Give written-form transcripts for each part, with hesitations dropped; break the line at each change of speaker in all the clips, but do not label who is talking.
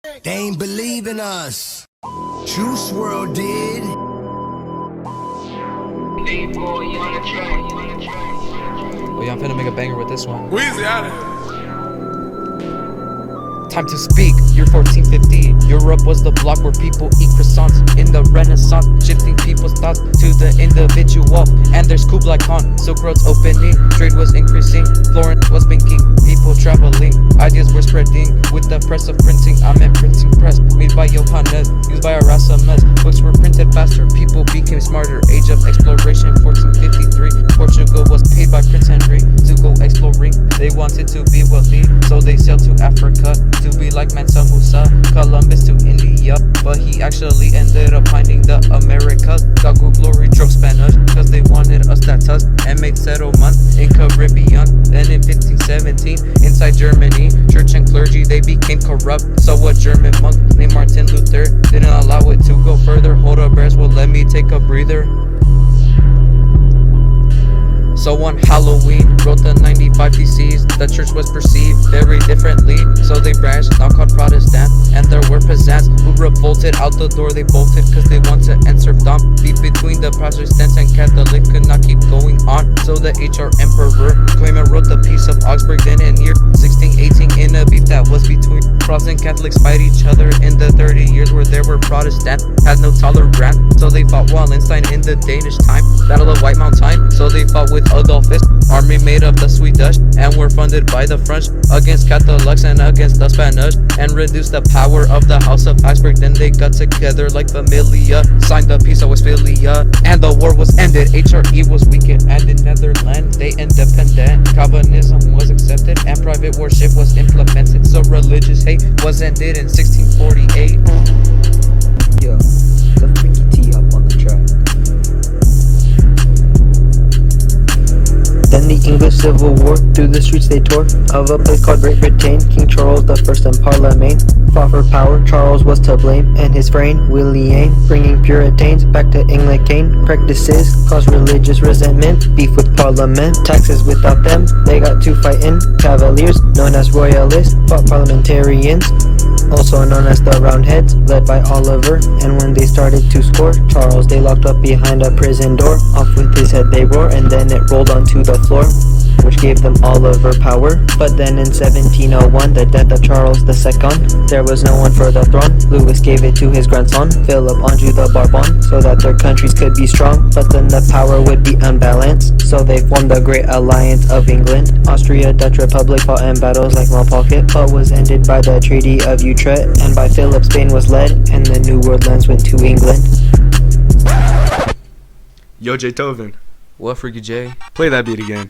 They ain't believe in us. Juice WRLD did.
Oh yeah, I'm finna make a banger with this one.
Weezy out of here.
Time to speak, year 1450. Europe was the block where people eat croissants. In the Renaissance, shifting people's thoughts to the individual. And there's Kublai Khan, Silk Roads opening. Trade was increasing, Florence was banking. People traveling, ideas were spreading. With the press of printing, I meant printing press. Made by Johannes, used by Erasmus. Books were printed faster, people became smarter. Age of exploration, 1453. Portugal was paid by Prince Henry to go exploring. They wanted to be wealthy, so they sailed to Africa to be like Mansa Musa, Columbus to India, but he actually ended up finding the Americas. Got good glory, drove Spanish, cause they wanted us that tusk, and made settlement in Caribbean. Then in 1517, inside Germany, church and clergy, they became corrupt. So a German monk named Martin Luther didn't allow it to go further. Hold up, bears, well let me take a breather. So on Halloween, wrote the 95 Theses, the church was perceived very differently. So they branched, now called Protestant, and there were peasants who revolted. Out the door they bolted, cause they want to end serfdom. Beef between the Protestants and Catholics could not keep going on. So the HR Emperor Clement wrote the Peace of Augsburg. Then in year 1618, in a beef that was between Protestant and Catholics fight each other in the 30 years where there were Protestants, had no tolerance. So they fought Wallenstein in the Danish time, Battle of White Mountain. So they fought with Adolphus, army made of the Swedish, and were funded by the French against Catholics and against the Spanish, and reduced the power of the House of Habsburg. Then they got together like familia, signed the Peace of Westphalia, and the war was ended. HRE was weakened, and in Netherlands they independent. Calvinism was accepted, and private worship was implemented. So religious hate was ended in 1648.
Yo, let's Mickey T up on the track. Then the English Civil War, through the streets they tore of a place called Great Britain. King Charles I and Parliament fought for power. Charles was to blame, and his friend William, bringing Puritans back to Anglican practices, caused religious resentment, beef with Parliament, taxes without them. They got to fighting. Cavaliers, known as Royalists, fought parliamentarians, also known as the Roundheads, led by Oliver. And when they started to score, Charles they locked up behind a prison door. Off with his head they roar, and then it rolled onto the floor, which gave them Oliver power. But then in 1701, the death of Charles II, there was no one for the throne. Louis gave it to his grandson, Philip Andrew the Bourbon, so that their countries could be strong, but then the power would be unbalanced. So they formed the Great Alliance of England. Austria, Dutch Republic fought in battles like Malplaquet, but was ended by the Treaty of Utrecht, and by Philip Spain was led, and the New World lands went to England.
Yo, Jaytoven,
What, Freaky J?
play that beat again.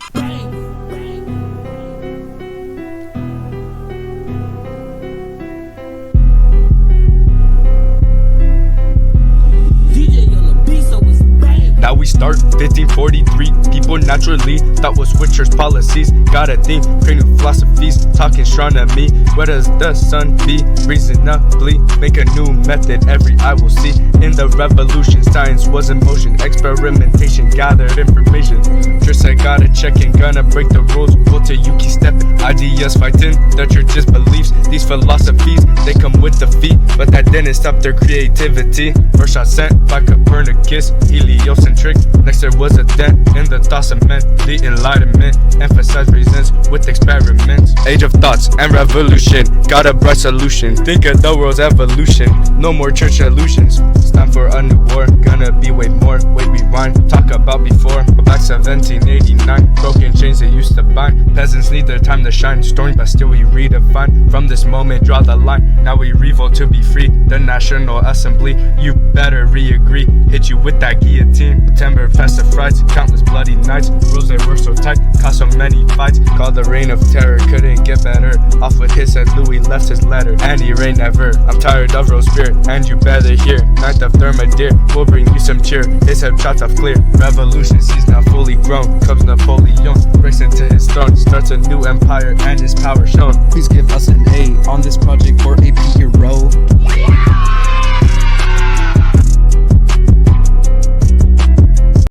Now we start 1543. People naturally thought was switchers policies. Got a theme, create new philosophies, talking astronomy. Where does the sun be? Reasonably make a new method. Every eye will see. In the revolution, science was in motion. Experimentation gathered information. Just I gotta check and gonna break the rules. Will till you keep stepping. Ideas fighting the church's beliefs. These philosophies they come with defeat, but that didn't stop their creativity. First shot sent by Copernicus, heliocentric. Next there was a dent in the thoughts of men. The Enlightenment emphasized reasons with experiments. Age of thoughts and revolution, got a bright solution. Think of the world's evolution, no more church illusions. It's time for a new war, gonna be way more. Wait, rewind, talk about before. Back 1789, broken chains they used to bind. Peasants need their time to shine, storms but still we redefine. From this moment draw the line, now we revolt to be free. The National Assembly, you better re-agree. Hit you with that guillotine. September festive frights, countless bloody nights. Rules they were so tight, caused so many fights. Called the reign of terror, couldn't get better. Off with his head, Louis left his letter, and he reigned never. I'm tired of Robespierre, and you better hear. Ninth of Thermidor will bring you some cheer. His head shots off clear. Revolution sees now fully grown. Comes Napoleon, breaks into his throne, starts a new empire, and his power shown.
Please give us an A on this project for AP Hero.